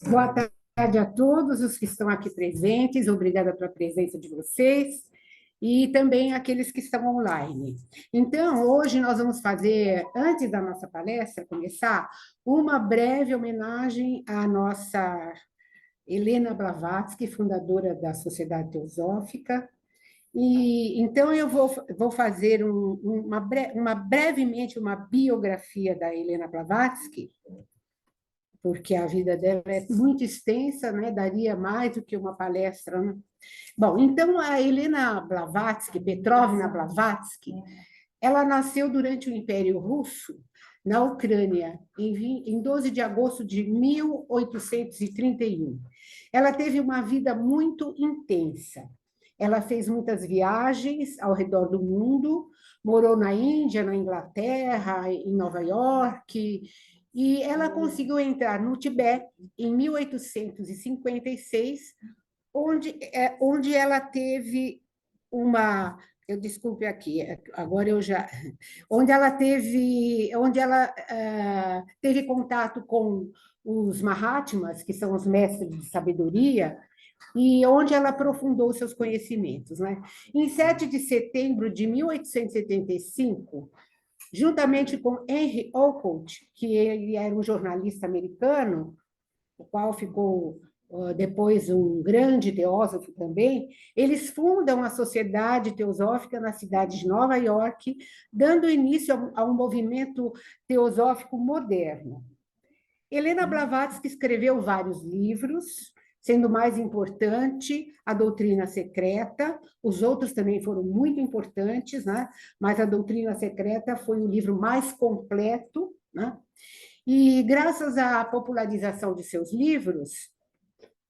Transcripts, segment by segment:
Boa tarde a todos os que estão aqui presentes, obrigada pela presença de vocês, e também aqueles que estão online. Então, hoje nós vamos fazer, antes da nossa palestra começar, uma breve homenagem à nossa Helena Blavatsky, fundadora da Sociedade Teosófica. E então eu vou fazer brevemente uma biografia da Helena Blavatsky, porque a vida dela é muito extensa, né? Daria mais do que uma palestra, né? Bom, então a Helena Blavatsky, Petrovna Blavatsky, ela nasceu durante o Império Russo, na Ucrânia, em 12 de agosto de 1831. Ela teve uma vida muito intensa. Ela fez muitas viagens ao redor do mundo, morou na Índia, na Inglaterra, em Nova York, e ela conseguiu entrar no Tibete em 1856, onde ela teve uma, eu desculpe aqui, agora eu já, onde ela teve contato com os Mahatmas, que são os mestres de sabedoria, e onde ela aprofundou seus conhecimentos, né? Em 7 de setembro de 1875, juntamente com Henry Olcott, que ele era um jornalista americano, o qual ficou depois um grande teósofo também, eles fundam a Sociedade Teosófica na cidade de Nova York, dando início a um movimento teosófico moderno. Helena Blavatsky escreveu vários livros, sendo o mais importante A Doutrina Secreta. Os outros também foram muito importantes, né? Mas A Doutrina Secreta foi o livro mais completo, né? E graças à popularização de seus livros,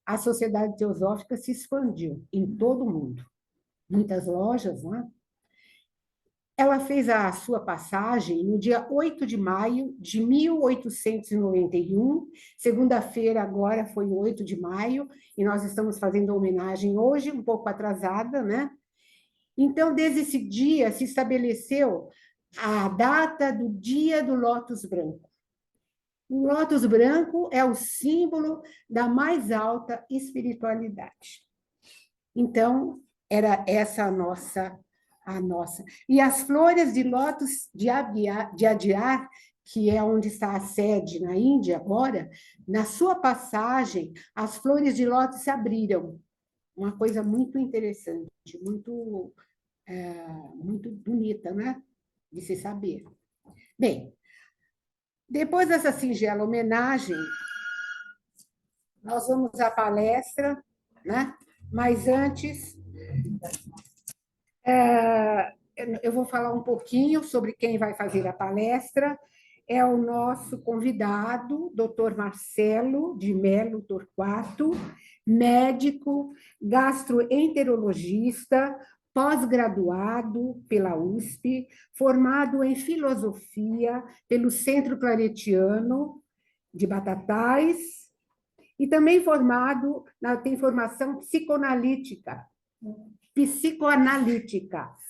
a Sociedade Teosófica se expandiu em todo o mundo. Muitas lojas, né? Ela fez a sua passagem no dia 8 de maio de 1891, segunda-feira agora foi o 8 de maio, e nós estamos fazendo a homenagem hoje, um pouco atrasada, né? Então, desde esse dia se estabeleceu a data do Dia do Lótus Branco. O lótus branco é o símbolo da mais alta espiritualidade. Então, era essa a nossa. E as flores de lótus de Adyar, que é onde está a sede na Índia agora, na sua passagem, as flores de lótus se abriram. Uma coisa muito interessante, muito bonita, né? De se saber. Bem, depois dessa singela homenagem, nós vamos à palestra, né? Mas antes, eu vou falar um pouquinho sobre quem vai fazer a palestra. É o nosso convidado, Dr. Marcelo de Mello Torquato, médico, gastroenterologista, pós-graduado pela USP, formado em filosofia pelo Centro Claretiano de Batatais, e também tem formação psicoanalítica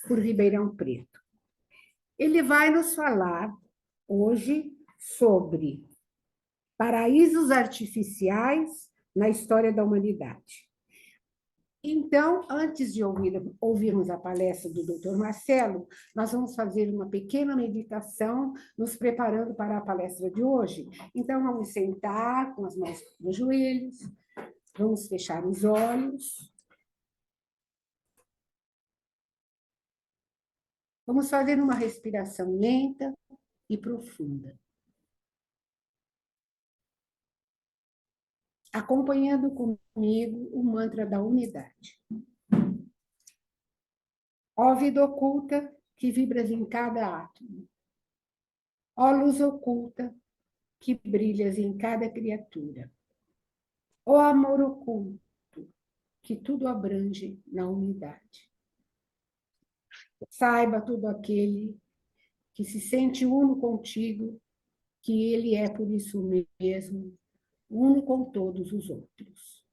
por Ribeirão Preto. Ele vai nos falar hoje sobre paraísos artificiais na história da humanidade. Então, antes de ouvirmos a palestra do Dr. Marcelo, nós vamos fazer uma pequena meditação, nos preparando para a palestra de hoje. Então, vamos sentar com as mãos nos joelhos, vamos fechar os olhos. Vamos fazer uma respiração lenta e profunda, acompanhando comigo o mantra da unidade. Ó vida oculta que vibras em cada átomo, ó luz oculta que brilhas em cada criatura, ó amor oculto que tudo abrange na unidade. Saiba todo aquele que se sente uno contigo, que ele é por isso mesmo, uno com todos os outros.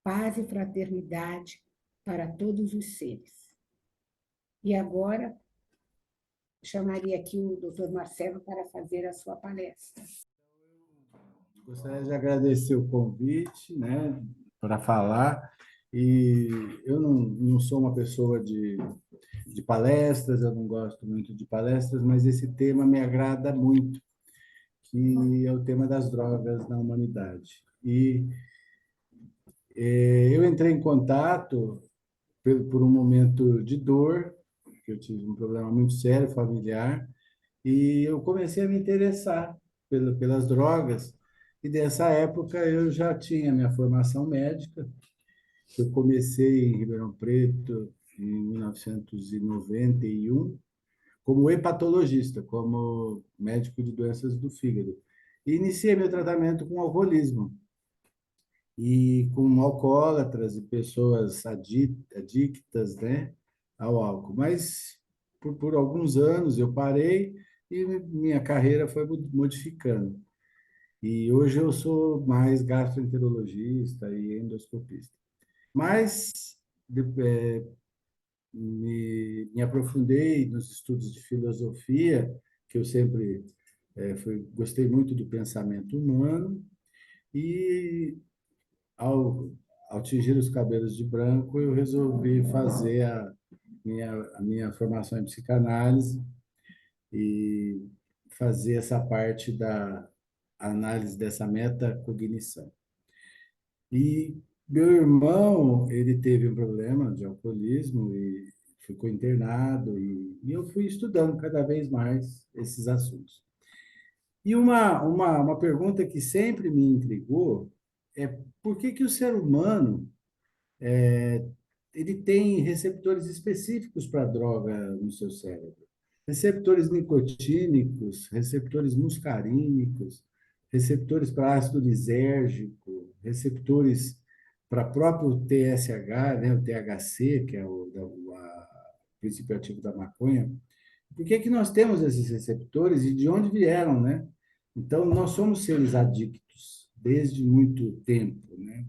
Paz e fraternidade para todos os seres. E agora, chamaria aqui o doutor Marcelo para fazer a sua palestra. Gostaria de agradecer o convite, né, para falar. E eu não sou uma pessoa de palestras, eu não gosto muito de palestras, mas esse tema me agrada muito, que é o tema das drogas na humanidade. E eu entrei em contato por um momento de dor, que eu tive um problema muito sério familiar, e eu comecei a me interessar pelas drogas. E dessa época eu já tinha minha formação médica. Eu comecei em Ribeirão Preto em 1991 como hepatologista, como médico de doenças do fígado. E iniciei meu tratamento com alcoolismo e com alcoólatras e pessoas adictas, né, ao álcool. Mas por alguns anos eu parei e minha carreira foi modificando. E hoje eu sou mais gastroenterologista e endoscopista. Mas me aprofundei nos estudos de filosofia, que eu sempre gostei muito do pensamento humano, e ao, ao tingir os cabelos de branco, eu resolvi fazer a minha formação em psicanálise e fazer essa parte da análise dessa metacognição. E meu irmão, ele teve um problema de alcoolismo e ficou internado, e eu fui estudando cada vez mais esses assuntos. E uma pergunta que sempre me intrigou é por que o ser humano ele tem receptores específicos para droga no seu cérebro. Receptores nicotínicos, receptores muscarínicos, receptores para ácido lisérgico, receptores para próprio TSH, né, o THC, que é o princípio ativo da maconha. Por que nós temos esses receptores e de onde vieram, né? Então, nós somos seres adictos desde muito tempo, né?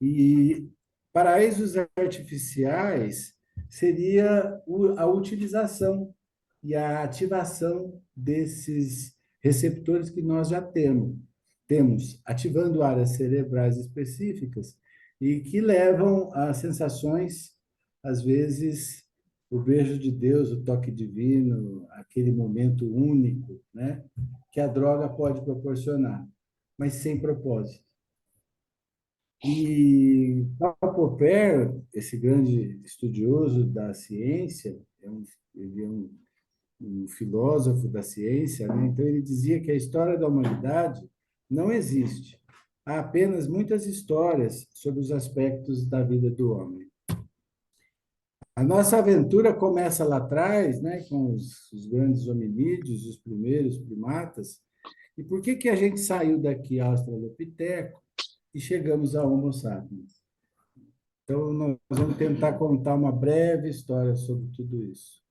E paraísos artificiais seria a utilização e a ativação desses receptores que nós já temos, ativando áreas cerebrais específicas e que levam a sensações, às vezes, o beijo de Deus, o toque divino, aquele momento único, né, que a droga pode proporcionar, mas sem propósito. E Karl Popper, esse grande estudioso da ciência, ele é um filósofo da ciência, né? Então ele dizia que a história da humanidade não existe. Há apenas muitas histórias sobre os aspectos da vida do homem. A nossa aventura começa lá atrás, né, com os grandes hominídeos, os primeiros primatas. E por que a gente saiu daqui, Australopiteco, e chegamos ao Homo sapiens? Então, nós vamos tentar contar uma breve história sobre tudo isso.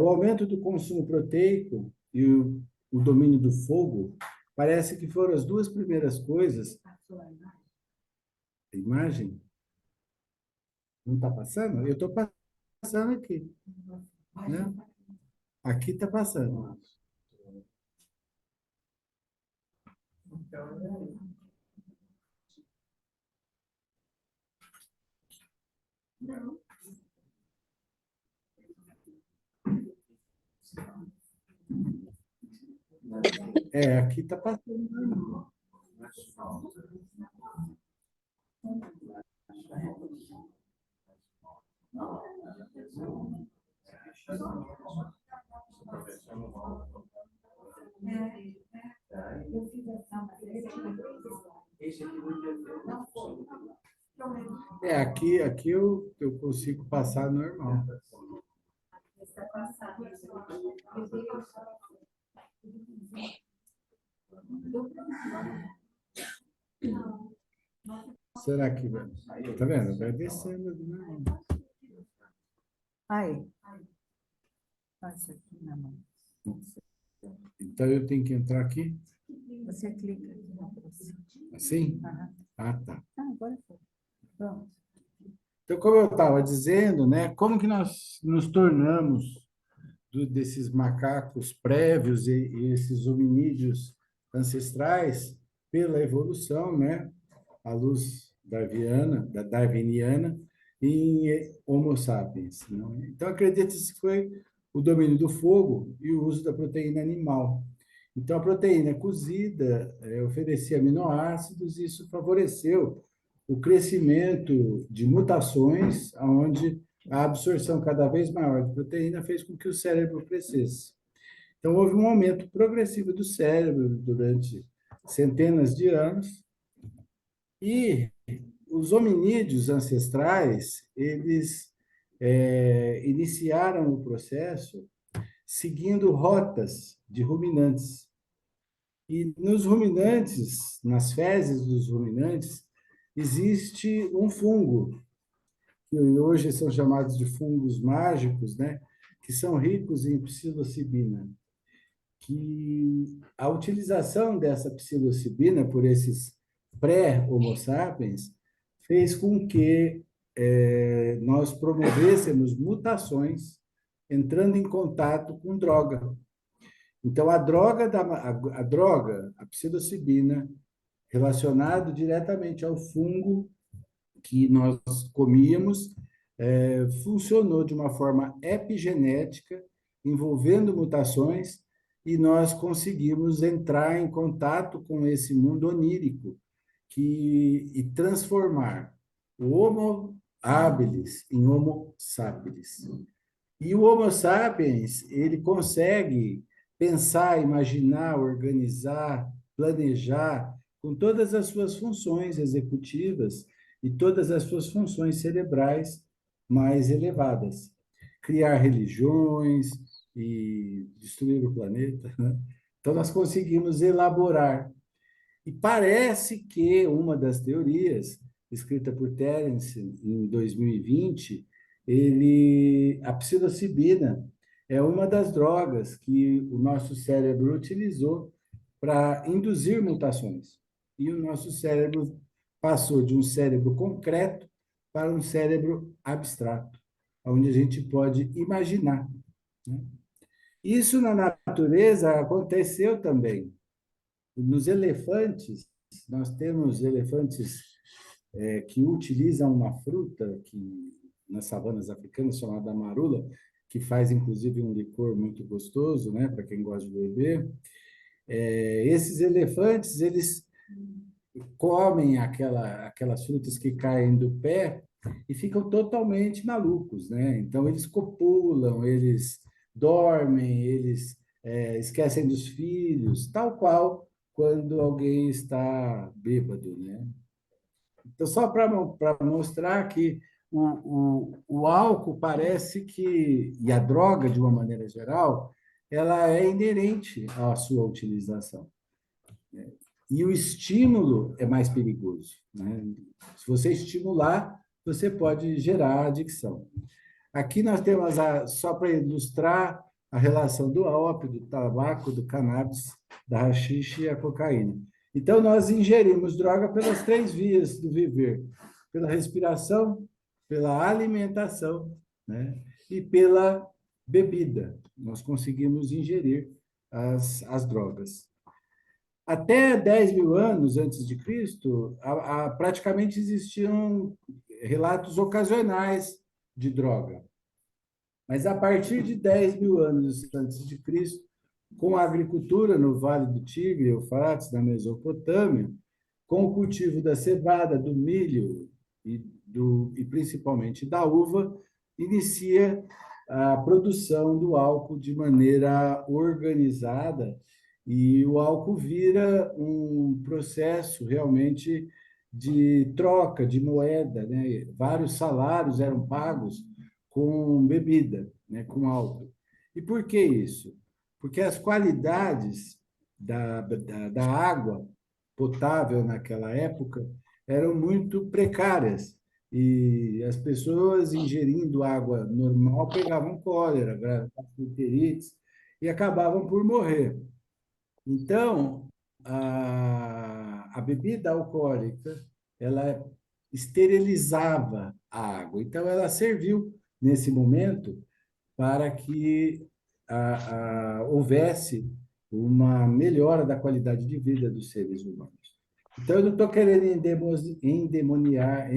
O aumento do consumo proteico e o domínio do fogo parece que foram as duas primeiras coisas. A imagem? Não está passando? Eu estou passando aqui. Né? Aqui está passando. Não. Aqui está passando. Aqui eu consigo passar normal. Será que vai? Tá vendo? Vai descendo. Né? Aí. Passa aqui na mão. Então eu tenho que entrar aqui? Você clica aqui na próxima. Assim? Aham. Ah, tá. Agora foi. Pronto. Então, como eu estava dizendo, né, como que nós nos tornamos desses macacos prévios e esses hominídeos ancestrais pela evolução, né, à luz darwiniana, em Homo sapiens. Né? Então, acredita-se que foi o domínio do fogo e o uso da proteína animal. Então, a proteína cozida oferecia aminoácidos e isso favoreceu o crescimento de mutações, onde a absorção cada vez maior de proteína fez com que o cérebro crescesse. Então, houve um aumento progressivo do cérebro durante centenas de anos e os hominídeos ancestrais, eles iniciaram o processo seguindo rotas de ruminantes. E nos ruminantes, nas fezes dos ruminantes, existe um fungo, que hoje são chamados de fungos mágicos, né? Que são ricos em psilocibina, que a utilização dessa psilocibina por esses pré-Homo sapiens fez com que nós promovêssemos mutações entrando em contato com droga. Então, a psilocibina, relacionado diretamente ao fungo que nós comíamos, funcionou de uma forma epigenética, envolvendo mutações, e nós conseguimos entrar em contato com esse mundo onírico e transformar o Homo habilis em Homo sapiens. E o Homo sapiens, ele consegue pensar, imaginar, organizar, planejar com todas as suas funções executivas e todas as suas funções cerebrais mais elevadas. Criar religiões e destruir o planeta. Né? Então, nós conseguimos elaborar. E parece que uma das teorias, escrita por Terence em 2020, a psilocibina é uma das drogas que o nosso cérebro utilizou para induzir mutações. E o nosso cérebro passou de um cérebro concreto para um cérebro abstrato, onde a gente pode imaginar. Né? Isso na natureza aconteceu também. Nos elefantes, nós temos elefantes que utilizam uma fruta que nas savanas africanas chamada marula, que faz inclusive um licor muito gostoso, né, para quem gosta de beber. Esses elefantes, eles comem aquelas frutas que caem do pé e ficam totalmente malucos, né? Então eles copulam, eles dormem, eles esquecem dos filhos, tal qual quando alguém está bêbado, né? Então, só para mostrar que o álcool parece que, e a droga, de uma maneira geral, ela é inerente à sua utilização. Né? E o estímulo é mais perigoso. Né? Se você estimular, você pode gerar adicção. Aqui nós temos, só para ilustrar, a relação do ópio, do tabaco, do cannabis, da haxixe e a cocaína. Então, nós ingerimos droga pelas 3 vias do viver: pela respiração, pela alimentação, né? E pela bebida. Nós conseguimos ingerir as drogas. Até 10 mil anos antes de Cristo, praticamente existiam relatos ocasionais de droga. Mas a partir de 10 mil anos antes de Cristo, com a agricultura no Vale do Tigre, Eufrates, na Mesopotâmia, com o cultivo da cevada, do milho e principalmente da uva, inicia a produção do álcool de maneira organizada, e o álcool vira um processo realmente de troca de moeda, né? Vários salários eram pagos com bebida, né? Com álcool. E por que isso? Porque as qualidades da água potável naquela época eram muito precárias, e as pessoas ingerindo água normal pegavam cólera, gastroenterites, e acabavam por morrer. Então, a bebida alcoólica, ela esterilizava a água. Então, ela serviu, nesse momento, para que houvesse uma melhora da qualidade de vida dos seres humanos. Então, eu não estou querendo endemonizar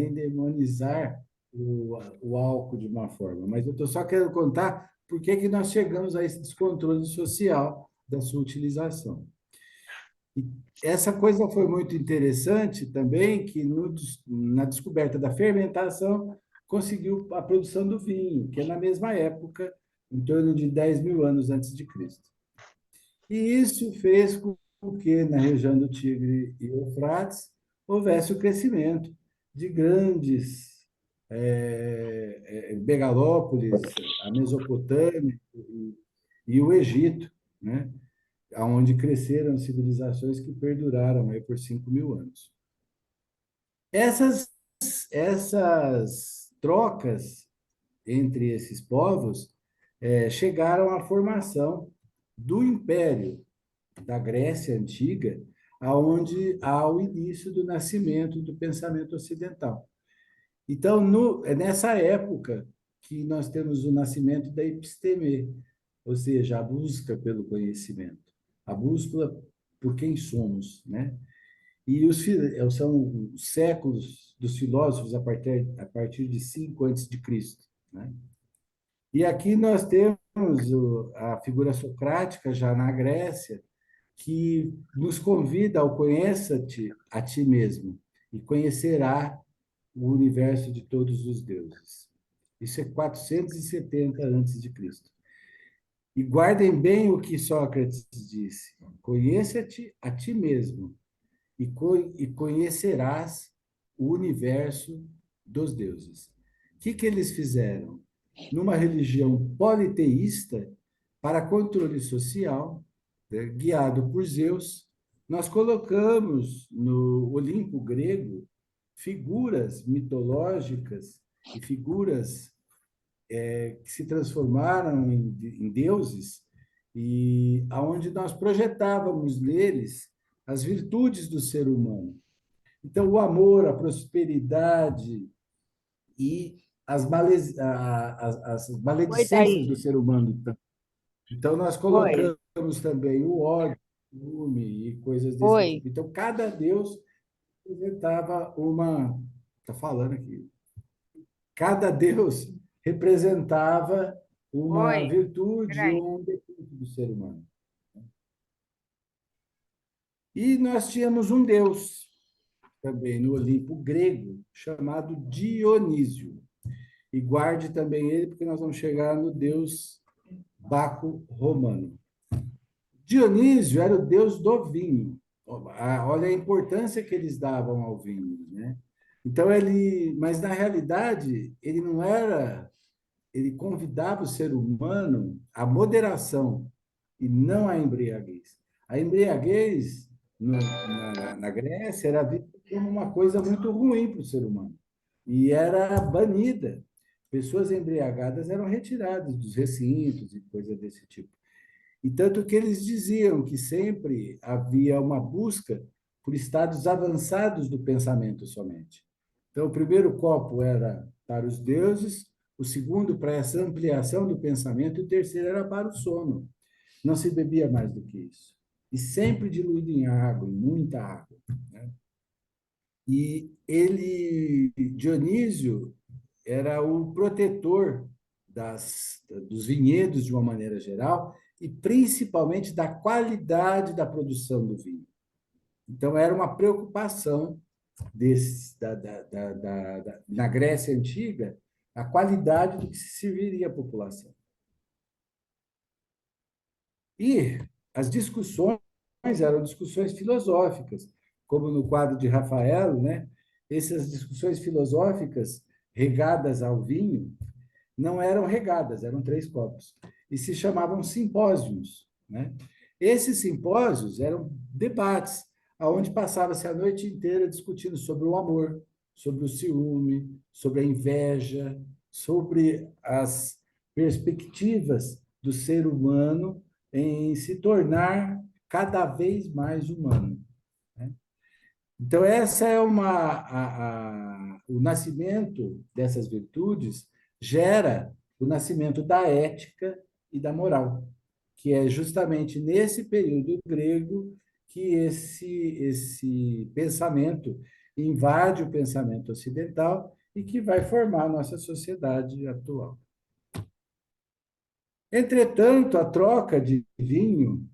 o álcool de uma forma, mas eu estou só querendo contar por que que nós chegamos a esse descontrole social da sua utilização. E essa coisa foi muito interessante também, que na descoberta da fermentação conseguiu a produção do vinho, que é na mesma época, em torno de 10 mil anos antes de Cristo. E isso fez com que, na região do Tigre e Eufrates, houvesse o crescimento de grandes megalópolis, a Mesopotâmia e o Egito, né? Onde cresceram civilizações que perduraram aí por 5 mil anos. Essas trocas entre esses povos chegaram à formação do Império da Grécia Antiga, aonde há o início do nascimento do pensamento ocidental. Então, é nessa época que nós temos o nascimento da episteme, ou seja, a busca pelo conhecimento, a busca por quem somos, né? E são os séculos dos filósofos a partir de 5 antes de Cristo, né? E aqui nós temos a figura socrática já na Grécia, que nos convida ao conheça-te a ti mesmo e conhecerá o universo de todos os deuses. Isso é 470 antes de Cristo. E guardem bem o que Sócrates disse: conheça-te a ti mesmo e conhecerás o universo dos deuses. O que eles fizeram? Numa religião politeísta, para controle social, né, guiado por Zeus, nós colocamos no Olimpo grego figuras mitológicas e figuras que se transformaram em deuses, e aonde nós projetávamos neles as virtudes do ser humano. Então, o amor, a prosperidade e as maledicências do ser humano. Então, nós Oi, colocamos também o ódio, o ciúme e coisas desse oi, tipo. Então, cada deus representava uma. Está falando aqui. Cada deus representava uma oi, virtude peraí. ou um defeito do ser humano. E nós tínhamos um deus também no Olimpo grego, chamado Dionísio. E guarde também ele, porque nós vamos chegar no deus Baco romano. Dionísio era o deus do vinho. Olha a importância que eles davam ao vinho, né? Então mas na realidade ele não era, ele convidava o ser humano à moderação e não à embriaguez. A embriaguez na Grécia era vista como uma coisa muito ruim para o ser humano e era banida. Pessoas embriagadas eram retiradas dos recintos e coisas desse tipo. E tanto que eles diziam que sempre havia uma busca por estados avançados do pensamento somente. Então, o primeiro copo era para os deuses, o segundo para essa ampliação do pensamento, e o terceiro era para o sono. Não se bebia mais do que isso. E sempre diluído em água, em muita água, né? E Dionísio, era o protetor dos vinhedos de uma maneira geral e principalmente da qualidade da produção do vinho. Então, era uma preocupação na Grécia Antiga a qualidade do que se serviria à população. E as discussões eram discussões filosóficas, como no quadro de Rafael, né? Essas discussões filosóficas regadas ao vinho não eram regadas, eram 3 copos, e se chamavam simpósios, né? Esses simpósios eram debates, aonde passava-se a noite inteira discutindo sobre o amor, sobre o ciúme, sobre a inveja, sobre as perspectivas do ser humano em se tornar cada vez mais humano, né? Então, essa é o nascimento dessas virtudes gera o nascimento da ética e da moral. que é justamente nesse período grego que esse pensamento invade o pensamento ocidental e que vai formar a nossa sociedade atual. Entretanto, a troca de vinho,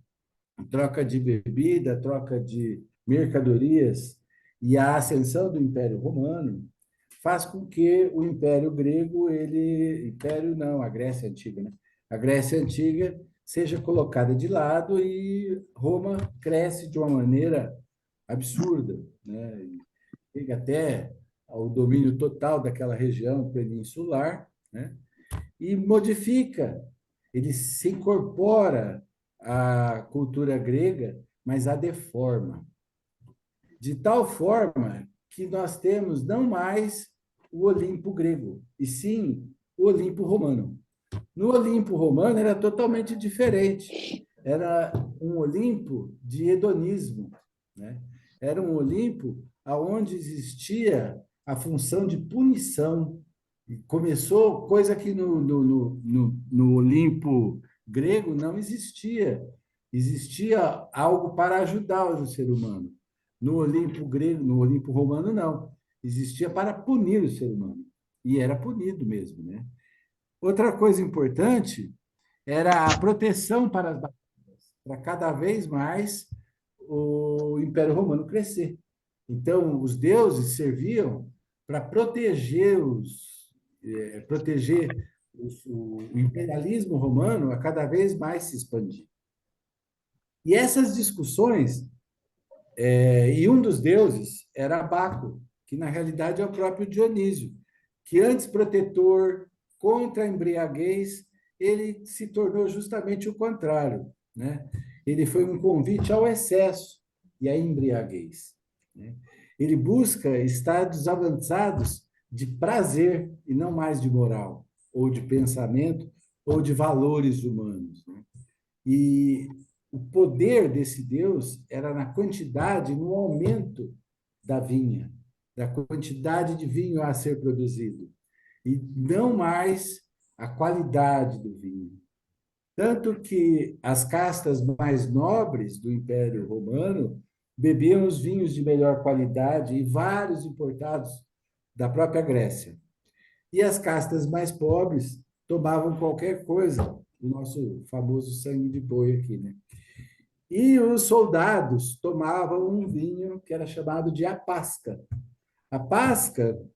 a troca de bebida, a troca de mercadorias e a ascensão do Império Romano faz com que o Império Grego, Império não, a Grécia Antiga, né? A Grécia Antiga seja colocada de lado e Roma cresce de uma maneira absurda, né? Chega até ao domínio total daquela região peninsular, né? E modifica, ele se incorpora à cultura grega, mas a deforma, de tal forma que nós temos não mais o Olimpo grego, e sim o Olimpo romano. No Olimpo romano era totalmente diferente. Era um Olimpo de hedonismo, né? Era um Olimpo onde existia a função de punição. Começou coisa que no Olimpo grego não existia. Existia algo para ajudar o ser humano. No Olimpo grego, no Olimpo romano, não. Existia para punir o ser humano. E era punido mesmo, né? Outra coisa importante era a proteção para as batalhas, para cada vez mais o Império Romano crescer. Então, os deuses serviam para proteger o imperialismo romano a cada vez mais se expandir. E essas discussões, e um dos deuses era Baco, que na realidade é o próprio Dionísio, que antes protetor contra a embriaguez, ele se tornou justamente o contrário, né? Ele foi um convite ao excesso e à embriaguez, né? Ele busca estados avançados de prazer e não mais de moral, ou de pensamento, ou de valores humanos, né? E o poder desse Deus era na quantidade, no aumento da vinha, da quantidade de vinho a ser produzido, e não mais a qualidade do vinho. Tanto que as castas mais nobres do Império Romano bebiam os vinhos de melhor qualidade e vários importados da própria Grécia. E as castas mais pobres tomavam qualquer coisa, o nosso famoso sangue de boi aqui, né? E os soldados tomavam um vinho que era chamado de apasca. A Páscoa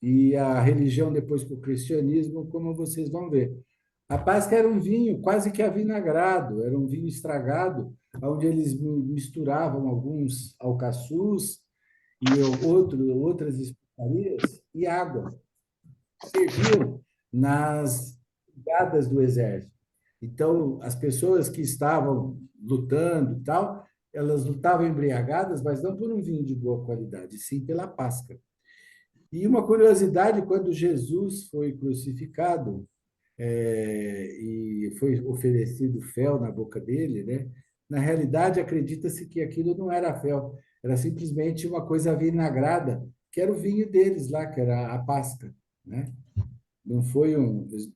e a religião depois para o cristianismo, como vocês vão ver. A Páscoa era um vinho quase que avinagrado, era um vinho estragado, onde eles misturavam alguns alcaçuz e outras especiarias e água. Serviam nas brigadas do exército. Então, as pessoas que estavam lutando e tal, elas lutavam embriagadas, mas não por um vinho de boa qualidade, sim pela Páscoa. E uma curiosidade, quando Jesus foi crucificado e foi oferecido fel na boca dele, né? Na realidade, acredita-se que aquilo não era fel, era simplesmente uma coisa vinagrada, que era o vinho deles lá, que era a Páscoa, né? Não foi eles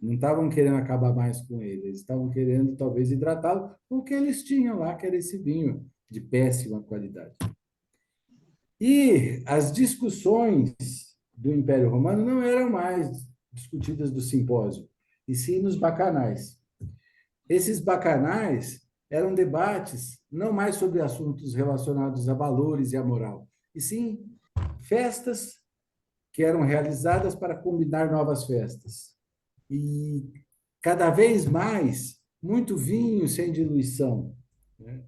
não estavam querendo acabar mais com ele, eles estavam querendo talvez hidratá-lo, porque eles tinham lá, que era esse vinho de péssima qualidade. E as discussões do Império Romano não eram mais discutidas do simpósio, e sim nos bacanais. Esses bacanais eram debates não mais sobre assuntos relacionados a valores e a moral, e sim festas que eram realizadas para combinar novas festas. E cada vez mais, muito vinho sem diluição, né?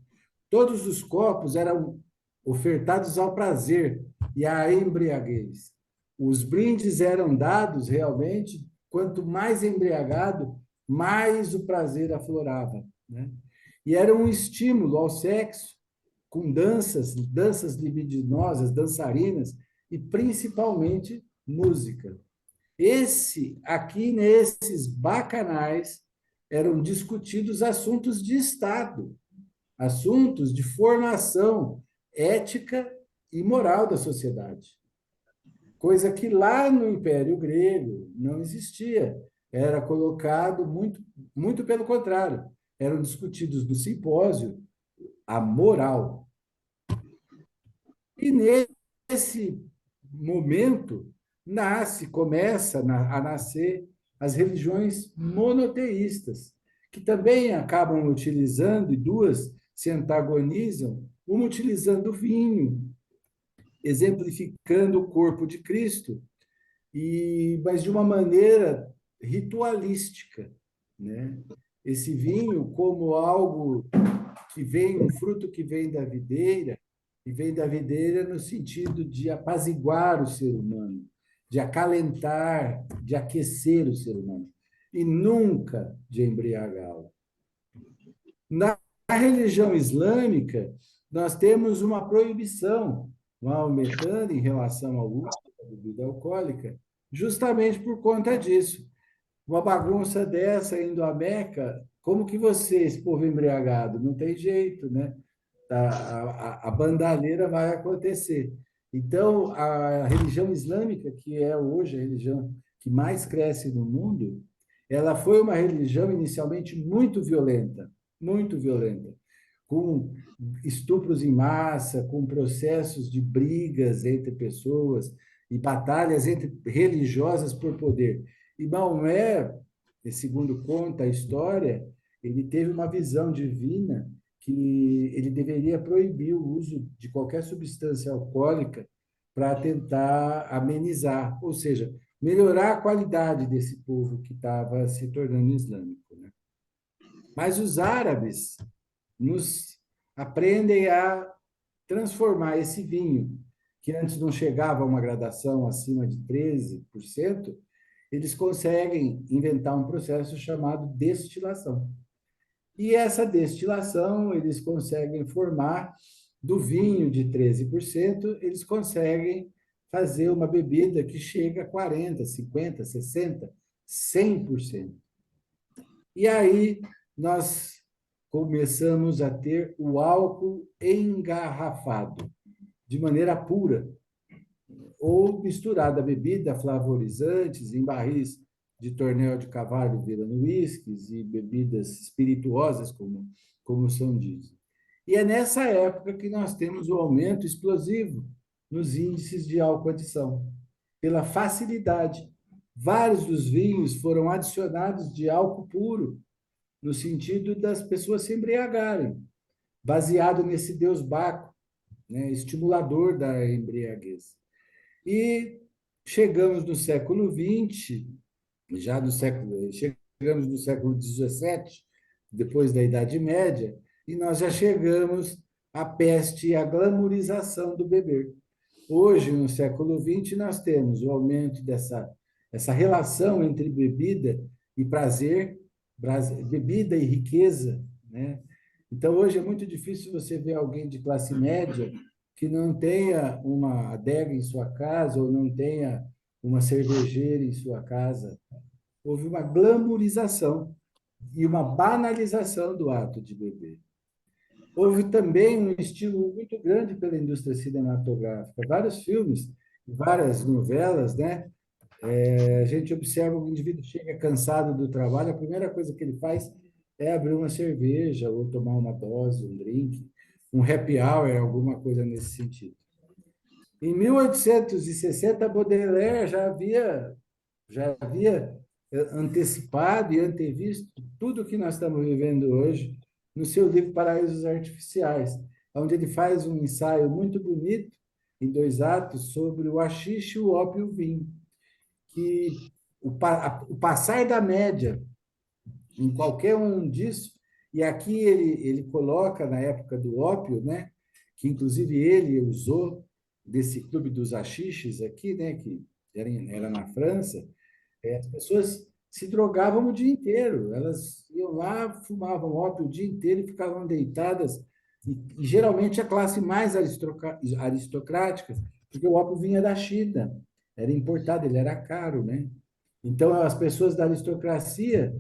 Todos os copos eram ofertados ao prazer e à embriaguez. Os brindes eram dados realmente, quanto mais embriagado, mais o prazer aflorava, né? E era um estímulo ao sexo, com danças libidinosas, dançarinas e principalmente música. Aqui nesses bacanais eram discutidos assuntos de Estado, assuntos de formação ética e moral da sociedade. Coisa que lá no Império Grego não existia. era colocado muito pelo contrário. Eram discutidos no simpósio a moral. E nesse momento começa a nascer as religiões monoteístas, que também acabam utilizando, e duas se antagonizam, uma utilizando o vinho, exemplificando o corpo de Cristo, mas de uma maneira ritualística, né? Esse vinho como algo que vem, um fruto que vem da videira, e vem da videira no sentido de apaziguar o ser humano, de acalentar, de aquecer o ser humano, e nunca de embriagá-lo. Na religião islâmica, nós temos uma proibição maometana em relação ao uso da bebida alcoólica, justamente por conta disso. Uma bagunça dessa indo à Meca, como que você, esse povo embriagado? Não tem jeito, né? A bandalheira vai acontecer. Então, a religião islâmica, que é hoje a religião que mais cresce no mundo, ela foi uma religião inicialmente muito violenta, com estupros em massa, com processos de brigas entre pessoas e batalhas entre religiosas por poder. E Maomé, segundo conta a história, ele teve uma visão divina que ele deveria proibir o uso de qualquer substância alcoólica para tentar amenizar, ou seja, melhorar a qualidade desse povo que estava se tornando islâmico, né? Mas os árabes nos aprendem a transformar esse vinho, que antes não chegava a uma gradação acima de 13%, eles conseguem inventar um processo chamado destilação. E essa destilação, eles conseguem formar do vinho de 13%, eles conseguem fazer uma bebida que chega a 40, 50, 60, 100%. E aí nós começamos a ter o álcool engarrafado, de maneira pura, ou misturada a bebida, flavorizantes, em barris de Tornel de Carvalho virando uísques e bebidas espirituosas, como são dizem. E é nessa época que nós temos o aumento explosivo nos índices de álcool-adição, pela facilidade. Vários dos vinhos foram adicionados de álcool puro, no sentido das pessoas se embriagarem, baseado nesse deus Baco, né, estimulador da embriaguez. E chegamos no século XX, chegamos no século XVII, depois da Idade Média, e nós já chegamos à peste e à glamourização do beber. Hoje, no século XX, nós temos o aumento essa relação entre bebida e prazer, bebida e riqueza, né? Então, hoje é muito difícil você ver alguém de classe média que não tenha uma adega em sua casa ou não tenha uma cervejeira em sua casa. Houve uma glamourização e uma banalização do ato de beber. Houve também um estímulo muito grande pela indústria cinematográfica. Vários filmes, várias novelas, né? A gente observa o indivíduo chega cansado do trabalho, a primeira coisa que ele faz é abrir uma cerveja ou tomar uma dose, um drink, um happy hour, alguma coisa nesse sentido. Em 1860, Baudelaire já havia antecipado e antevisto tudo o que nós estamos vivendo hoje no seu livro Paraísos Artificiais, onde ele faz um ensaio muito bonito, em 2 atos, sobre o haxixe, o ópio e o vinho, que o passar da média em qualquer um disso, e aqui ele coloca, na época do ópio, né, que inclusive ele usou desse clube dos haxiches aqui, né, que era na França, as pessoas se drogavam o dia inteiro, elas iam lá, fumavam ópio o dia inteiro e ficavam deitadas, e geralmente a classe mais aristocrática, porque o ópio vinha da China, era importado, ele era caro, né? Então, as pessoas da aristocracia,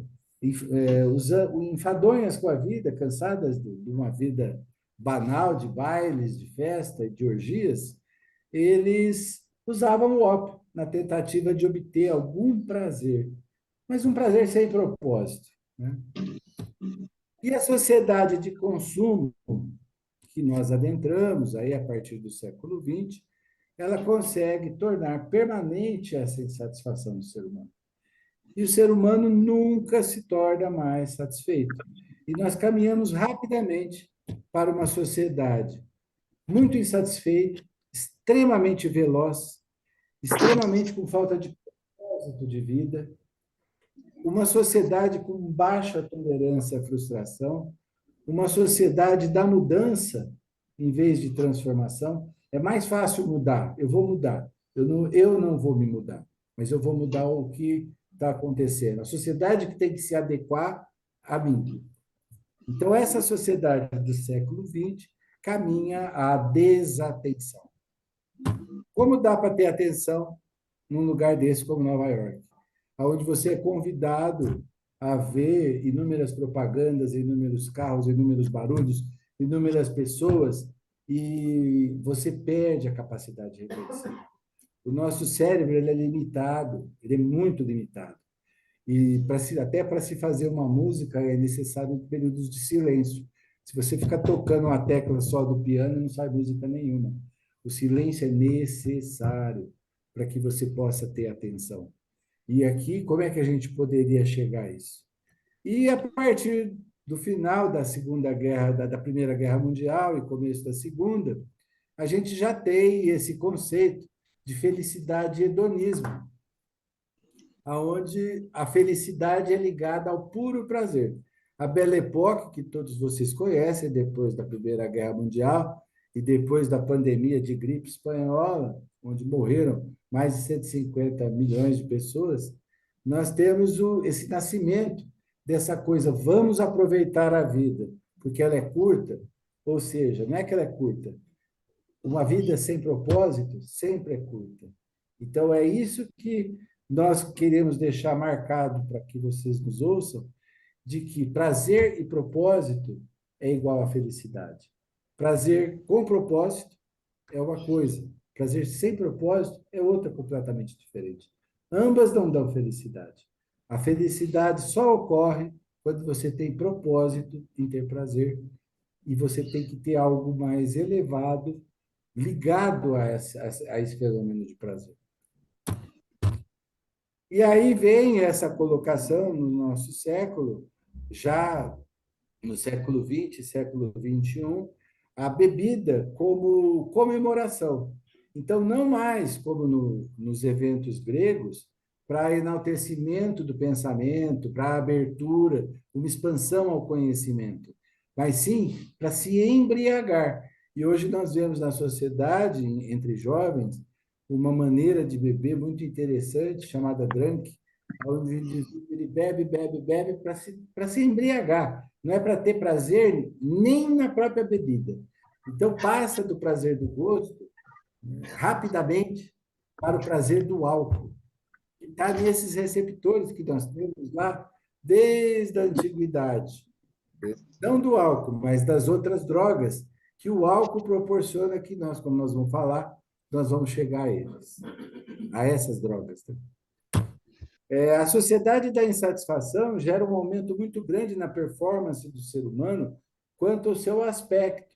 enfadonhas com a vida, cansadas de uma vida banal, de bailes, de festa, de orgias, eles usavam o ópio na tentativa de obter algum prazer. mas um prazer sem propósito, né? E a sociedade de consumo que nós adentramos aí a partir do século XX, ela consegue tornar permanente essa insatisfação do ser humano. E o ser humano nunca se torna mais satisfeito. E nós caminhamos rapidamente para uma sociedade muito insatisfeita, extremamente veloz, extremamente com falta de propósito de vida, uma sociedade com baixa tolerância à frustração, uma sociedade da mudança em vez de transformação. É mais fácil mudar, eu vou mudar. Eu não vou me mudar, mas eu vou mudar o que está acontecendo. A sociedade que tem que se adequar a mim. Então, essa sociedade do século XX caminha à desatenção. Como dá para ter atenção num lugar desse como Nova York, onde você é convidado a ver inúmeras propagandas, inúmeros carros, inúmeros barulhos, inúmeras pessoas, e você perde a capacidade de reflexão. O nosso cérebro ele é limitado, ele é muito limitado. E até para se fazer uma música é necessário períodos de silêncio. Se você ficar tocando uma tecla só do piano, não sai música nenhuma. O silêncio é necessário para que você possa ter atenção. E aqui, como é que a gente poderia chegar a isso? E a partir do final da Segunda Guerra, da Primeira Guerra Mundial e começo da Segunda, a gente já tem esse conceito de felicidade e hedonismo, aonde a felicidade é ligada ao puro prazer. A Belle Époque, que todos vocês conhecem, depois da Primeira Guerra Mundial e depois da pandemia de gripe espanhola, onde morreram mais de 150 milhões de pessoas, nós temos esse nascimento dessa coisa, vamos aproveitar a vida, porque ela é curta, ou seja, não é que ela é curta, uma vida sem propósito sempre é curta. Então, é isso que nós queremos deixar marcado para que vocês nos ouçam, de que prazer e propósito é igual a felicidade. Prazer com propósito é uma coisa, prazer sem propósito é outra completamente diferente. Ambas não dão felicidade. A felicidade só ocorre quando você tem propósito em ter prazer e você tem que ter algo mais elevado ligado a esse fenômeno de prazer. E aí vem essa colocação no nosso século, já no século XX, século XXI, a bebida como comemoração. Então, não mais como nos eventos gregos, para enaltecimento do pensamento, para abertura, uma expansão ao conhecimento, mas sim para se embriagar. E hoje nós vemos na sociedade, entre jovens, uma maneira de beber muito interessante, chamada drunk, onde ele bebe, bebe, bebe para se embriagar. Não é para ter prazer nem na própria bebida. Então, passa do prazer do gosto rapidamente para o prazer do álcool. Está nesses receptores que nós temos lá desde a antiguidade. Não do álcool, mas das outras drogas que o álcool proporciona que nós, como nós vamos falar, nós vamos chegar a eles, a essas drogas. A sociedade da insatisfação gera um aumento muito grande na performance do ser humano quanto ao seu aspecto,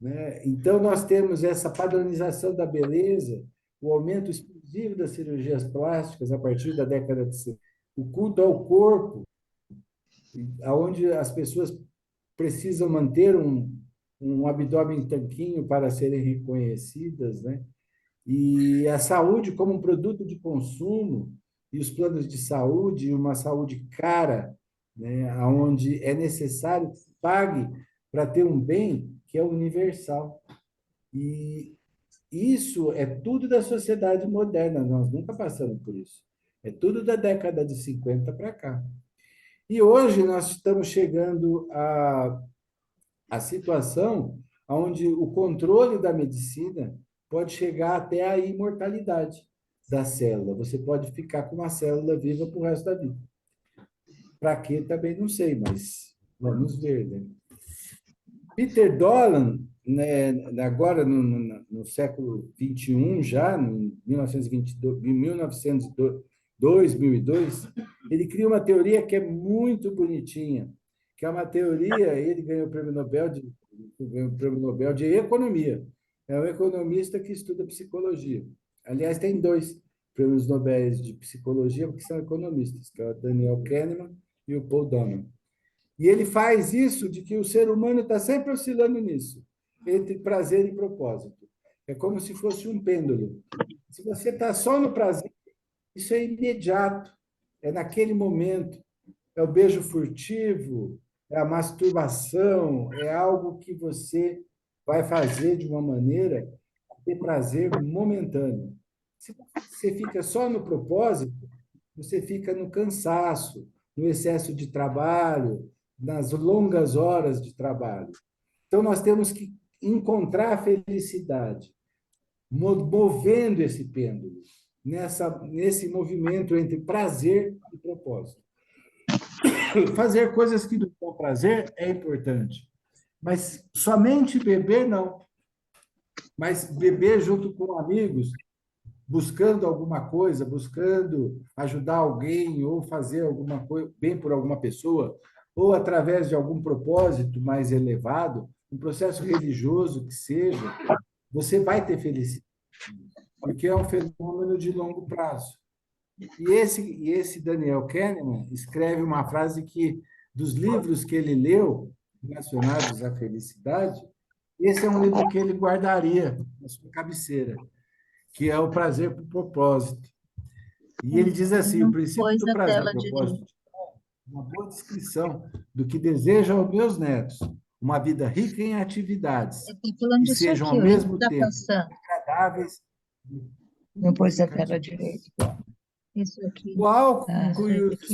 né? Então, nós temos essa padronização da beleza, o aumento explosivo das cirurgias plásticas a partir da década de 60, o culto ao corpo, onde as pessoas precisam manter um abdômen tanquinho para serem reconhecidas, né? E a saúde como um produto de consumo, e os planos de saúde, uma saúde cara, né? Onde é necessário que se pague para ter um bem que é universal. E isso é tudo da sociedade moderna, nós nunca passamos por isso. É tudo da década de 50 para cá. E hoje nós estamos chegando à situação onde o controle da medicina pode chegar até a imortalidade da célula. Você pode ficar com uma célula viva para o resto da vida. Para quê? Também não sei, mas vamos ver, né? Peter Dolan, né, agora no século XXI, já, em 1922, 2002, ele cria uma teoria que é muito bonitinha, que é uma teoria, ele ganhou o prêmio Nobel de Economia. É um economista que estuda psicologia. Aliás, tem dois prêmios Nobel de Psicologia que são economistas, que é o Daniel Kahneman e o Paul Donnan. E ele faz isso de que o ser humano está sempre oscilando nisso, entre prazer e propósito. É como se fosse um pêndulo. Se você está só no prazer, isso é imediato, é naquele momento, é o beijo furtivo, é a masturbação, é algo que você vai fazer de uma maneira a ter prazer momentâneo. Se você fica só no propósito, você fica no cansaço, no excesso de trabalho, nas longas horas de trabalho. Então, nós temos que encontrar a felicidade, movendo esse pêndulo, nesse movimento entre prazer e propósito. Fazer coisas que nos dão prazer é importante, mas somente beber, não. Mas beber junto com amigos, buscando alguma coisa, buscando ajudar alguém ou fazer alguma coisa bem por alguma pessoa, ou através de algum propósito mais elevado, um processo religioso que seja, você vai ter felicidade, porque é um fenômeno de longo prazo. E esse Daniel Kahneman escreve uma frase que, dos livros que ele leu relacionados à felicidade, esse é um livro que ele guardaria na sua cabeceira, que é O Prazer por Propósito. E ele diz assim: o Não princípio pôs do a prazer tela por propósito direito. é uma boa descrição do que desejo aos meus netos, uma vida rica em atividades Eu estou falando que disso sejam aqui, ao ó, isso que mesmo está tempo passando. agradáveis e Não pôs a tela significativas. direito. Isso aqui. O Ah, álcool isso e os aqui é, tem que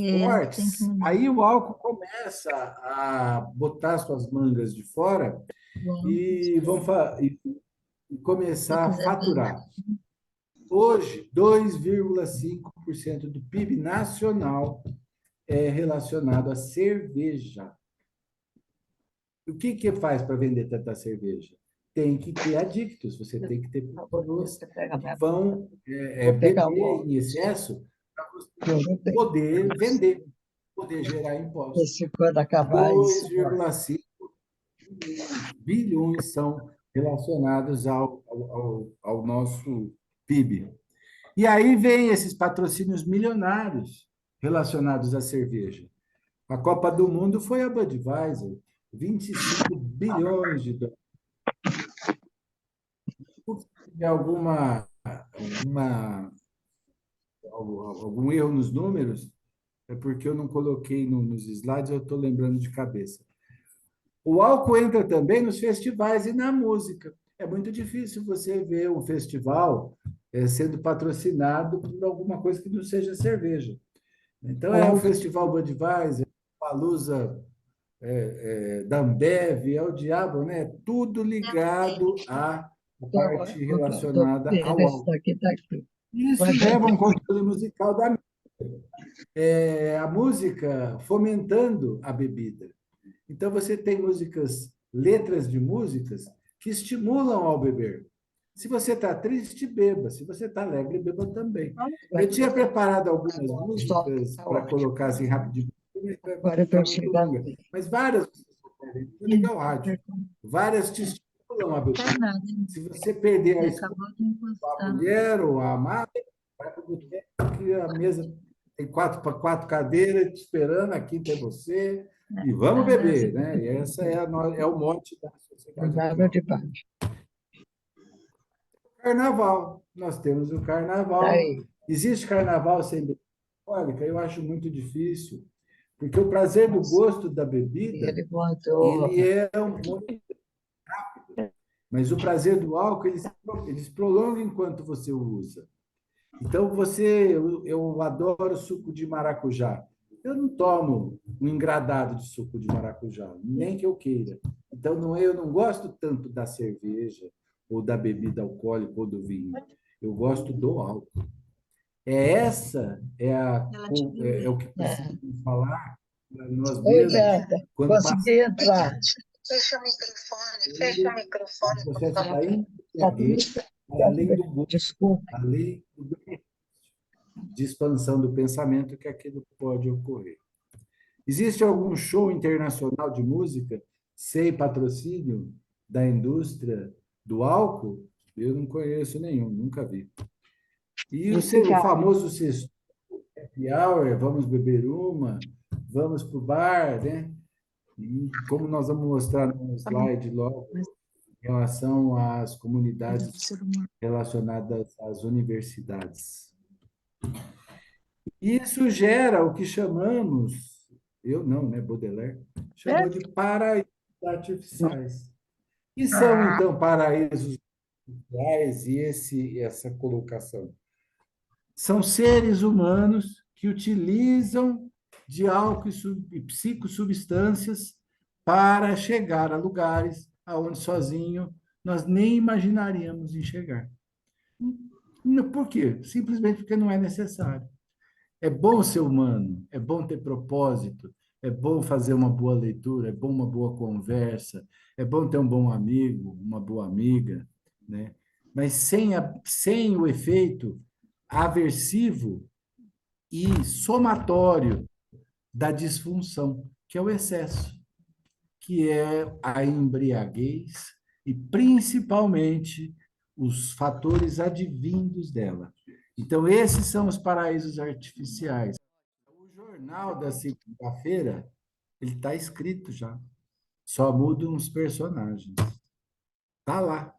esportes, mudar. aí o álcool começa a botar suas mangas de fora Bom, e e se começar a quiser ver. faturar. Hoje, 2,5% do PIB nacional é relacionado à cerveja. O que faz para vender tanta cerveja? Tem que ter adictos, você tem que ter pessoas Você pega a que minha. vão Vou pegar beber o óculos. em excesso para Eu não tenho. poder vender, poder gerar impostos. Esse quando acabar isso. 2,5 bilhões são relacionados ao nosso PIB. E aí vem esses patrocínios milionários relacionados à cerveja. A Copa do Mundo foi a Budweiser, 25 bilhões de dólares. Se tiver algum erro nos números, é porque eu não coloquei nos slides, eu estou lembrando de cabeça. O álcool entra também nos festivais e na música. É muito difícil você ver um festival sendo patrocinado por alguma coisa que não seja cerveja. Então, é o Festival Budweiser, Palusa da Ambev, é o diabo, né? Tudo ligado à parte Estou relacionada vendo, ao esse álcool. daqui está aqui. Isso Vai leva a ver. um controle musical a música fomentando a bebida. Então, você tem letras de músicas que estimulam ao beber. Se você está triste, beba. Se você está alegre, beba também. Eu tinha preparado algumas Só músicas tá para ótimo. colocar assim rapidinho, Agora eu ficar estou muito chegando. longa. Mas várias, liga o rádio, várias te estimulam a Não tá beber. nada, hein? Se você perder Você a esposa, acabou de a encostar. mulher ou a amada, vai para o boteco, que a mesa tem quatro cadeiras te esperando, aqui tem você, e vamos Ah, beber, né? E essa é o mote da sociedade Nada de atual. baixo. Carnaval, nós temos o Tá carnaval. aí. Existe carnaval sem bebida alcoólica? Eu acho muito difícil, porque o prazer do gosto da E bebida, ele mandou. ele é mas o prazer do álcool, eles prolongam enquanto você o usa. Então, eu adoro suco de maracujá. Eu não tomo um engradado de suco de maracujá, nem que eu queira. Então, eu não gosto tanto da cerveja, ou da bebida alcoólica, ou do vinho. Eu gosto do álcool. Essa Ela te viu é o aí. que precisamos falar para nós Oi, mesmos Berta. quando passa Consegui entrar. o processo da Tá tudo embriaguez, certo. além do gosto, Desculpa. além do de expansão do pensamento que aquilo pode ocorrer. Existe algum show internacional de música sem patrocínio da indústria do álcool? Eu não conheço nenhum, nunca vi. E o famoso sexto happy hour, vamos beber uma, vamos para o bar, né? E como nós vamos mostrar no slide logo, em relação às comunidades relacionadas às universidades. Isso gera o que chamamos, eu não, né, Baudelaire, chamou de paraísos artificiais. E são, então, paraísos artificiais e essa colocação? São seres humanos que utilizam de álcool e psicossubstâncias para chegar a lugares aonde sozinho nós nem imaginaríamos em chegar. Por quê? Simplesmente porque não é necessário. É bom ser humano, é bom ter propósito, é bom fazer uma boa leitura, é bom uma boa conversa, é bom ter um bom amigo, uma boa amiga, né? Mas sem o efeito aversivo e somatório da disfunção, que é o excesso, que é a embriaguez e, principalmente, os fatores advindos dela. Então, esses são os paraísos artificiais. O jornal da segunda-feira, ele está escrito já. Só mudam os personagens. Está lá.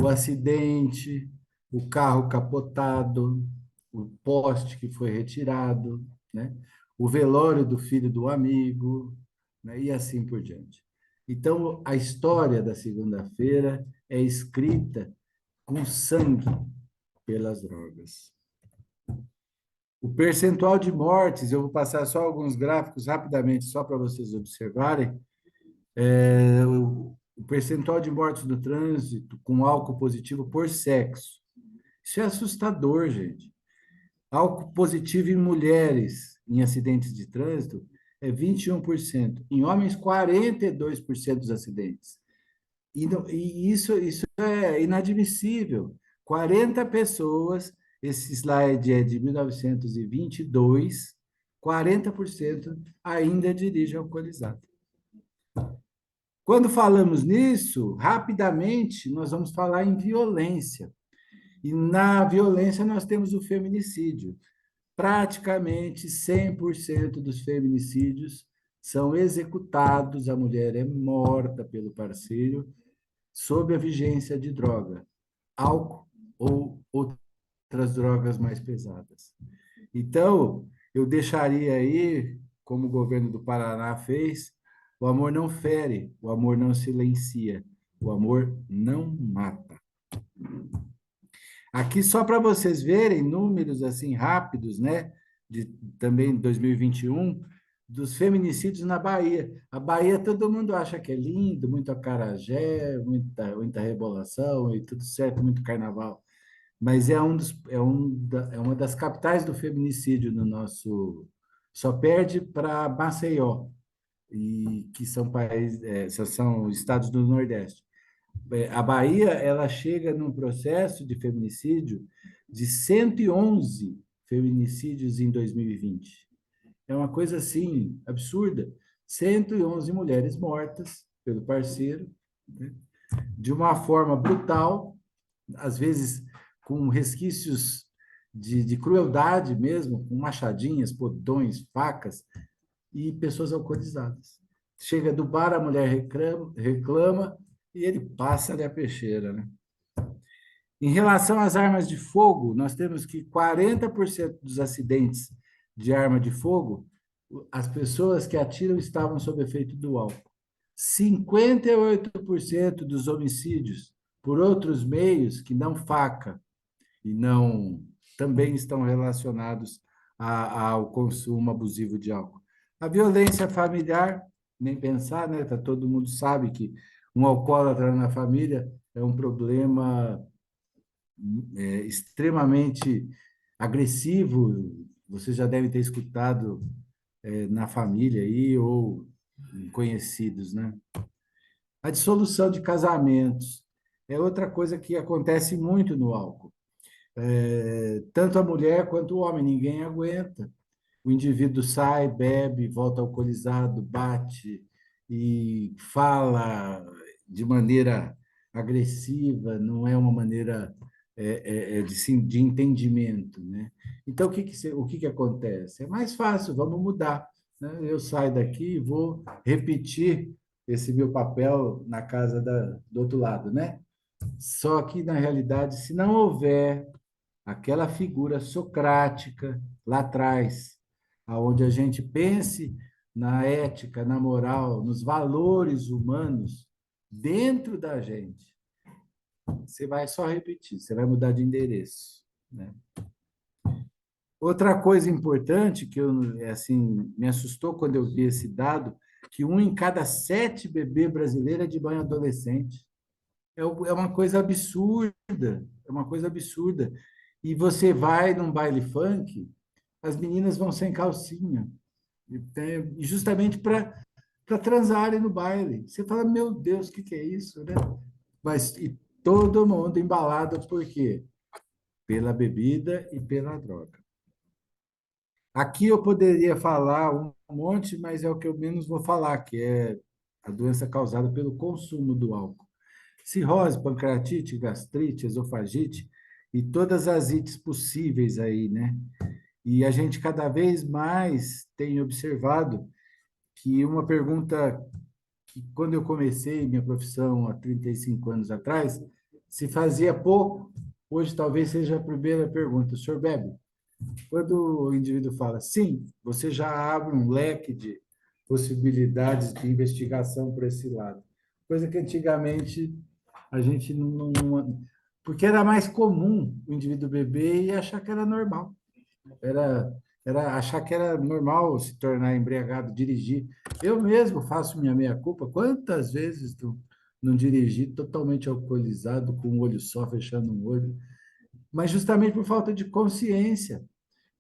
O acidente, o carro capotado, o poste que foi retirado, né? O velório do filho do amigo, né? E assim por diante. Então, a história da segunda-feira é escrita com sangue pelas drogas. O percentual de mortes, eu vou passar só alguns gráficos rapidamente, só para vocês observarem. O percentual de mortes no trânsito com álcool positivo por sexo. Isso é assustador, gente. Álcool positivo em mulheres em acidentes de trânsito é 21%. Em homens, 42% dos acidentes. E isso é inadmissível. 40 pessoas, esse slide é de 1922, 40% ainda dirigem alcoolizado. Quando falamos nisso, rapidamente nós vamos falar em violência. E na violência nós temos o feminicídio. Praticamente 100% dos feminicídios são executados, a mulher é morta pelo parceiro sob a vigência de droga, álcool ou outras drogas mais pesadas. Então, eu deixaria aí, como o governo do Paraná fez, o amor não fere, o amor não silencia, o amor não mata. Aqui, só para vocês verem números assim rápidos, né? Também 2021, dos feminicídios na Bahia. A Bahia, todo mundo acha que é lindo, muito acarajé, muita rebolação e tudo certo, muito carnaval. Mas é uma das capitais do feminicídio no nosso. Só perde para Maceió, e que são estados do Nordeste. A Bahia, ela chega num processo de feminicídio de 111 feminicídios em 2020. É uma coisa assim absurda. 111 mulheres mortas pelo parceiro, né? De uma forma brutal, às vezes com resquícios de crueldade mesmo, com machadinhas, podões, facas, e pessoas alcoolizadas. Chega do bar, a mulher reclama e ele passa-lhe a peixeira, né? Em relação às armas de fogo, nós temos que 40% dos acidentes de arma de fogo, as pessoas que atiram estavam sob efeito do álcool. 58% dos homicídios por outros meios que não faca e não também estão relacionados ao consumo abusivo de álcool. A violência familiar, nem pensar, né? Todo mundo sabe que um alcoólatra na família é um problema extremamente agressivo. Você já deve ter escutado na família aí ou em conhecidos, né? A dissolução de casamentos é outra coisa que acontece muito no álcool. tanto a mulher quanto o homem, ninguém aguenta. O indivíduo sai, bebe, volta alcoolizado, bate e fala de maneira agressiva, não é uma maneira de entendimento, né? Então, o que que acontece? É mais fácil, vamos mudar, né? Eu saio daqui e vou repetir esse meu papel na casa do outro lado, né? Só que, na realidade, se não houver aquela figura socrática lá atrás, aonde a gente pense na ética, na moral, nos valores humanos dentro da gente, você vai só repetir, você vai mudar de endereço, né? Outra coisa importante que assim, me assustou quando eu vi esse dado, que 1 em cada 7 bebês brasileiros é de banho adolescente. É uma coisa absurda, é uma coisa absurda. E você vai num baile funk, as meninas vão sem calcinha, e justamente para transarem no baile. Você fala, meu Deus, o que é isso, né? Mas e todo mundo embalado por quê? Pela bebida e pela droga. Aqui eu poderia falar um monte, mas é o que eu menos vou falar, que é a doença causada pelo consumo do álcool. Cirrose, pancreatite, gastrite, esofagite e todas as ites possíveis aí, né? E a gente cada vez mais tem observado que uma pergunta que, quando eu comecei minha profissão há 35 anos atrás, se fazia pouco, hoje talvez seja a primeira pergunta: o senhor bebe? Quando o indivíduo fala sim, você já abre um leque de possibilidades de investigação por esse lado. Coisa que antigamente a gente porque era mais comum o indivíduo beber e achar que era normal. Era, era achar que era normal se tornar embriagado, dirigir. Eu mesmo faço minha meia-culpa. Quantas vezes tu não dirigi totalmente alcoolizado, com um olho só, fechando um olho? Mas justamente por falta de consciência,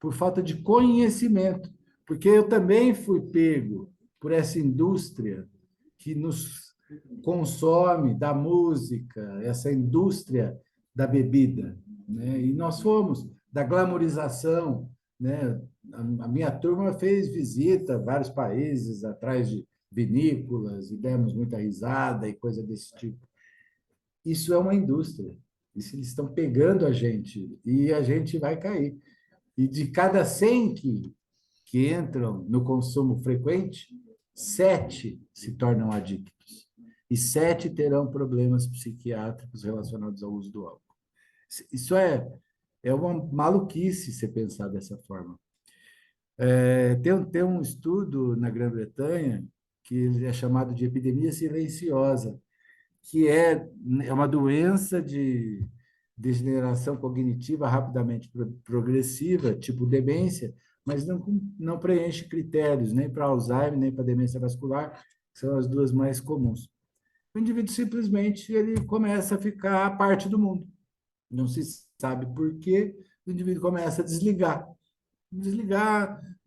por falta de conhecimento. Porque eu também fui pego por essa indústria que nos consome da música, essa indústria da bebida, né? E nós fomos da glamorização, né? A minha turma fez visita a vários países atrás de vinícolas e demos muita risada e coisa desse tipo. Isso é uma indústria. Isso, eles estão pegando a gente e a gente vai cair. E de cada 100 que entram no consumo frequente, 7 se tornam adictos. E 7 terão problemas psiquiátricos relacionados ao uso do álcool. Isso é uma maluquice se pensar dessa forma. Tem um estudo na Grã-Bretanha que é chamado de epidemia silenciosa, que é uma doença de degeneração cognitiva rapidamente progressiva, tipo demência, mas não preenche critérios nem para Alzheimer, nem para demência vascular, que são as duas mais comuns. O indivíduo simplesmente ele começa a ficar à parte do mundo. Não se sabe por quê, o indivíduo começa a desligar,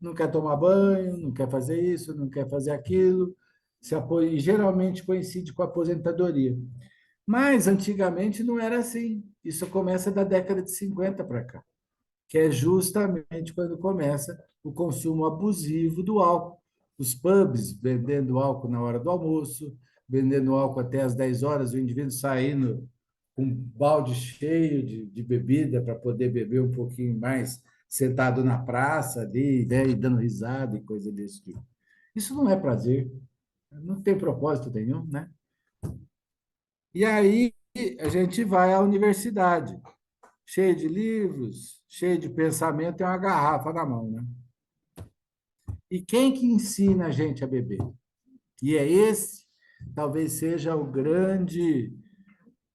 não quer tomar banho, não quer fazer isso, não quer fazer aquilo, e geralmente coincide com a aposentadoria. Mas antigamente não era assim. Isso começa da década de 50 para cá, que é justamente quando começa o consumo abusivo do álcool. Os pubs vendendo álcool na hora do almoço, vendendo álcool até às 10 horas, o indivíduo saindo com um balde cheio de bebida para poder beber um pouquinho mais, sentado na praça ali, né, e dando risada e coisa desse tipo. Isso não é prazer, não tem propósito nenhum, né? E aí a gente vai à universidade, cheio de livros, cheio de pensamento, e uma garrafa na mão, né? E quem que ensina a gente a beber? E é esse, talvez seja o grande,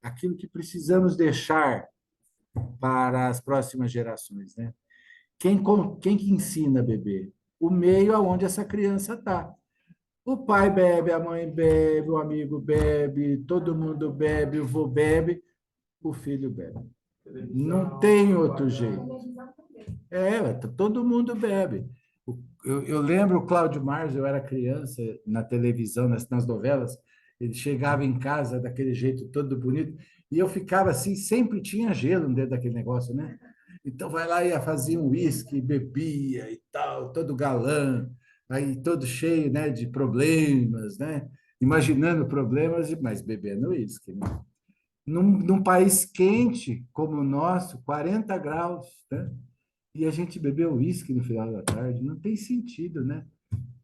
aquilo que precisamos deixar para as próximas gerações, né? Quem que ensina a beber? O meio aonde essa criança está. O pai bebe, a mãe bebe, o amigo bebe, todo mundo bebe, o vô bebe, o filho bebe. Não tem outro jeito. Todo mundo bebe. Eu lembro o Cláudio Marzo, eu era criança, na televisão, nas novelas, Ele chegava em casa daquele jeito todo bonito, e eu ficava assim, sempre tinha gelo dentro daquele negócio, né? Então vai lá e fazia um uísque, bebia e tal, todo galã, aí todo cheio, né, de problemas, né? Imaginando problemas, mas bebendo uísque, né? Num país quente como o nosso, 40 graus, né? E a gente bebeu uísque no final da tarde, não tem sentido, né?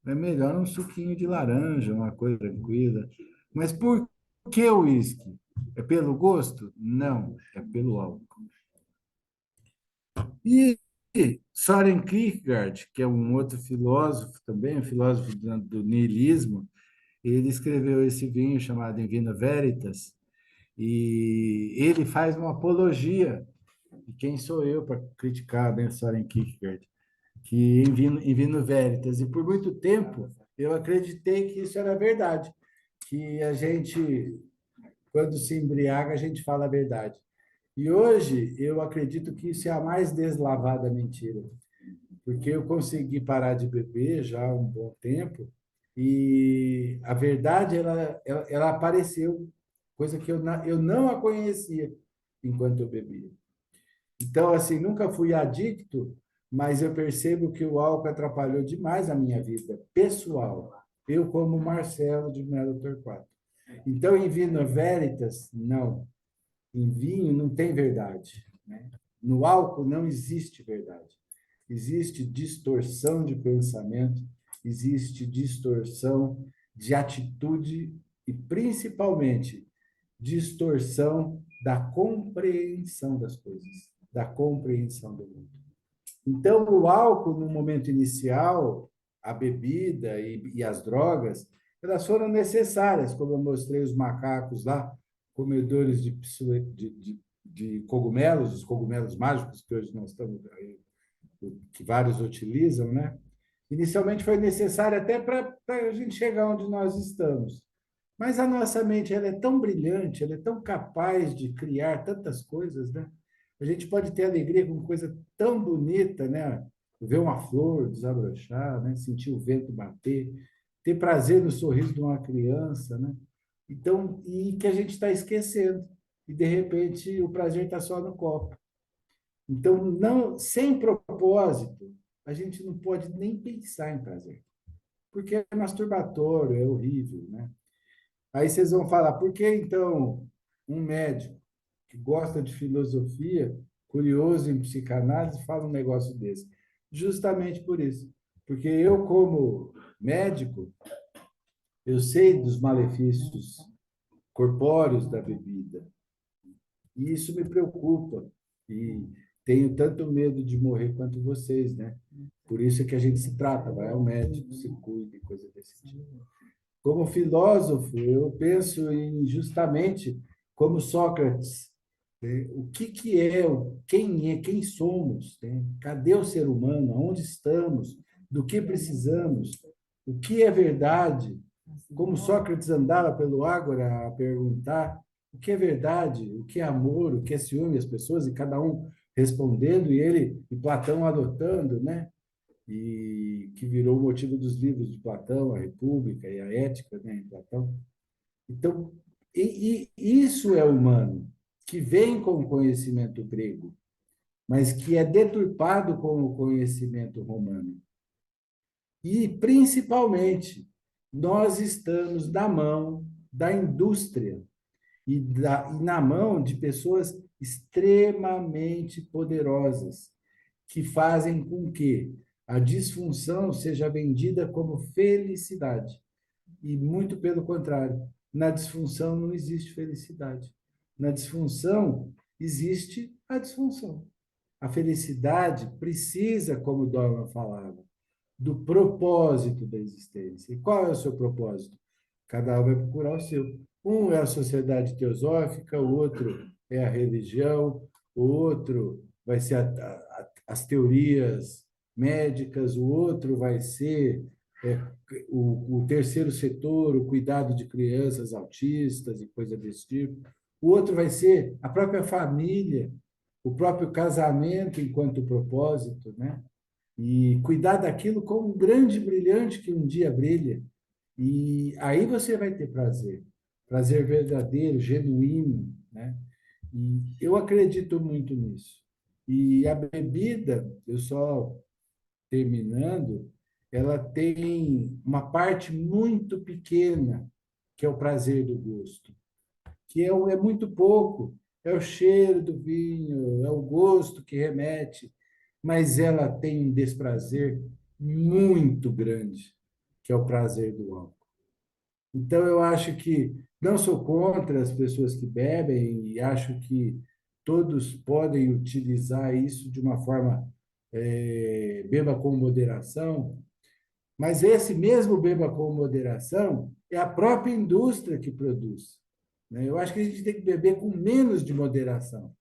É melhor um suquinho de laranja, uma coisa tranquila. Mas por que o uísque? É pelo gosto? Não, é pelo álcool. E Soren Kierkegaard, que é um outro filósofo também, um filósofo do niilismo, ele escreveu esse vinho chamado In Vino Veritas, e ele faz uma apologia. E quem sou eu para criticar, né, Soren Kierkegaard? Que em Vino Veritas. E por muito tempo eu acreditei que isso era verdade, que a gente, quando se embriaga, a gente fala a verdade. E hoje eu acredito que isso é a mais deslavada mentira, porque eu consegui parar de beber já há um bom tempo e a verdade ela apareceu, coisa que eu não a conhecia enquanto eu bebia. Então, assim, nunca fui adicto, mas eu percebo que o álcool atrapalhou demais a minha vida pessoal. Eu, como Marcelo de Mello Torquato. Então, em Vino Veritas, não. Em vinho não tem verdade, né? No álcool não existe verdade. Existe distorção de pensamento, existe distorção de atitude e, principalmente, distorção da compreensão das coisas, da compreensão do mundo. Então, o álcool, no momento inicial, a bebida e as drogas, elas foram necessárias, como eu mostrei os macacos lá, comedores de cogumelos, os cogumelos mágicos que hoje nós estamos aí, que vários utilizam, né? Inicialmente foi necessário até para a gente chegar onde nós estamos. Mas a nossa mente ela é tão brilhante, ela é tão capaz de criar tantas coisas, né? A gente pode ter alegria com coisa tão bonita, né? Ver uma flor desabrochar, né? Sentir o vento bater, ter prazer no sorriso de uma criança, né? Então, e que a gente está esquecendo. E de repente o prazer está só no copo. Então, não, sem propósito, a gente não pode nem pensar em prazer, porque é masturbatório, é horrível, né? Aí vocês vão falar, por que então um médico que gosta de filosofia, curioso em psicanálise, fala um negócio desse? Justamente por isso. Porque eu, como médico, eu sei dos malefícios corpóreos da bebida. E isso me preocupa. E tenho tanto medo de morrer quanto vocês, né? Por isso é que a gente se trata, vai ao médico, se cuida, coisa desse tipo. Como filósofo, eu penso em justamente como Sócrates, né? O que é, quem somos, né? Cadê o ser humano? Onde estamos? Do que precisamos? O que é verdade? Como Sócrates andava pelo ágora a perguntar o que é verdade, o que é amor, o que é ciúme, as pessoas, e cada um respondendo, e Platão adotando, né? E que virou o motivo dos livros de Platão, a República e a Ética, né, em Platão. Então, isso é humano, que vem com o conhecimento grego, mas que é deturpado com o conhecimento romano. E, principalmente, nós estamos na mão da indústria e na mão de pessoas extremamente poderosas, que fazem com que a disfunção seja vendida como felicidade. E muito pelo contrário, na disfunção não existe felicidade. Na disfunção existe a disfunção. A felicidade precisa, como Dorma falava, do propósito da existência. E qual é o seu propósito? Cada um vai procurar o seu. Um é a sociedade teosófica, o outro é a religião, o outro vai ser as teorias médicas, o outro vai ser o terceiro setor, o cuidado de crianças autistas e coisa desse tipo. O outro vai ser a própria família, o próprio casamento enquanto propósito, né? E cuidar daquilo como um grande brilhante que um dia brilha. E aí você vai ter prazer. prazer verdadeiro, genuíno, né? E eu acredito muito nisso. E a bebida, eu só terminando, ela tem uma parte muito pequena, que é o prazer do gosto, que é muito pouco. É o cheiro do vinho, é o gosto que remete, mas ela tem um desprazer muito grande, que é o prazer do álcool. Então, eu acho que não sou contra as pessoas que bebem e acho que todos podem utilizar isso de uma forma, beba com moderação, mas esse mesmo beba com moderação é a própria indústria que produz, né? Eu acho que a gente tem que beber com menos de moderação.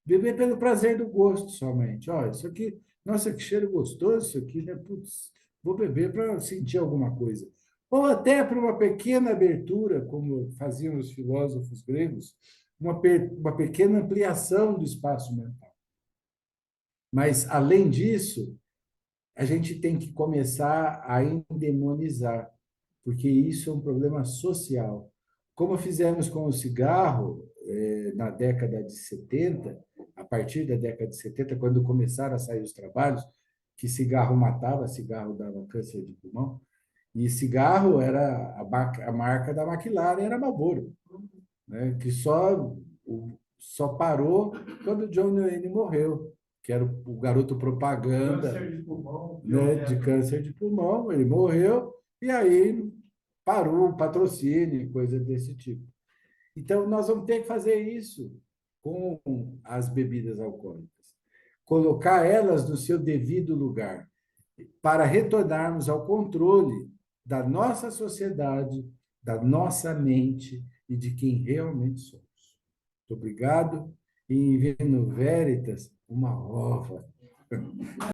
Beber pelo prazer do gosto somente. Olha, isso aqui, nossa, que cheiro gostoso isso aqui, né? Putz, vou beber para sentir alguma coisa. Ou até para uma pequena abertura, como faziam os filósofos gregos, uma pequena ampliação do espaço mental. Mas, além disso, a gente tem que começar a endemonizar, porque isso é um problema social. Como fizemos com o cigarro, na década de 70, a partir da década de 70, quando começaram a sair os trabalhos, que cigarro matava, cigarro dava câncer de pulmão, e cigarro era a marca da McLaren, era Marlboro, né? Que só parou quando o John Wayne morreu, que era o garoto propaganda, câncer de pulmão, né, de câncer de pulmão. Ele morreu e aí parou o patrocínio e coisa desse tipo. Então, nós vamos ter que fazer isso com as bebidas alcoólicas, colocar elas no seu devido lugar, para retornarmos ao controle da nossa sociedade, da nossa mente e de quem realmente somos. Muito obrigado. E, in vino veritas, uma ova.